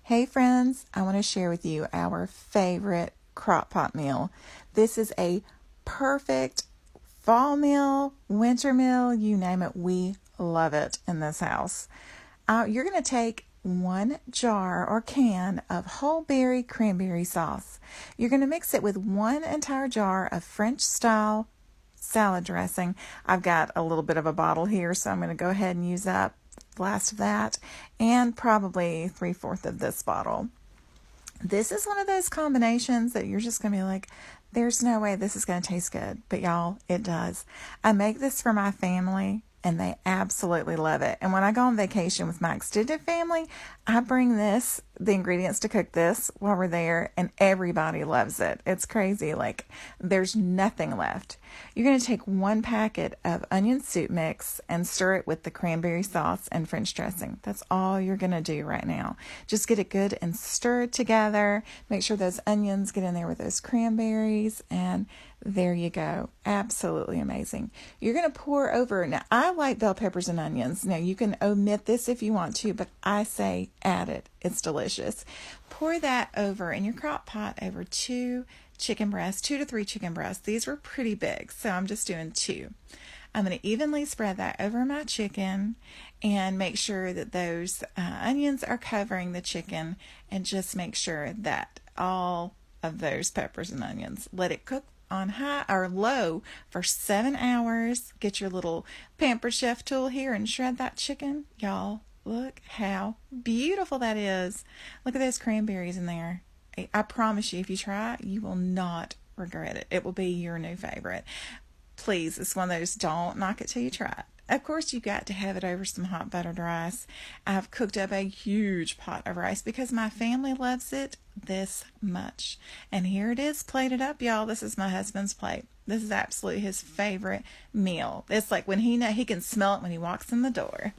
Hey friends, I want to share with you our favorite crock pot meal. This is a perfect fall meal, winter meal, you name it. We love it in this house. You're going to take 1 jar or can of whole berry cranberry sauce. You're going to mix it with 1 entire jar of French style salad dressing. I've got a little bit of a bottle here, so I'm going to go ahead and use up the last of that, and probably 3/4 of this bottle. This is one of those combinations that you're just going to be like, there's no way this is going to taste good. But y'all, it does. I make this for my family, and they absolutely love it. And when I go on vacation with my extended family, I bring the ingredients to cook this while we're there, and everybody loves it. It's crazy. Like, there's nothing left. You're going to take 1 packet of onion soup mix and stir it with the cranberry sauce and French dressing. That's all you're going to do right now. Just get it good and stir it together. Make sure those onions get in there with those cranberries, and there you go. Absolutely amazing. You're going to pour over. Now, I like bell peppers and onions. Now, you can omit this if you want to, but I say add it. It's delicious. Pour that over in your crock pot over 2 chicken breasts, 2 to 3 chicken breasts. These were pretty big, so I'm just doing 2. I'm going to evenly spread that over my chicken and make sure that those onions are covering the chicken, and just make sure that all of those peppers and onions, let it cook on high or low for 7 hours. Get your little Pampered Chef tool here and shred that chicken. Y'all, look how beautiful that is. Look at those cranberries in there. I promise you, if you try it, you will not regret it. It will be your new favorite. Please, it's one of those, don't knock it till you try it. Of course, you got to have it over some hot buttered rice. I've cooked up a huge pot of rice because my family loves it this much. And here it is plated up, y'all. This is my husband's plate. This is absolutely his favorite meal. It's like when he can smell it when he walks in the door.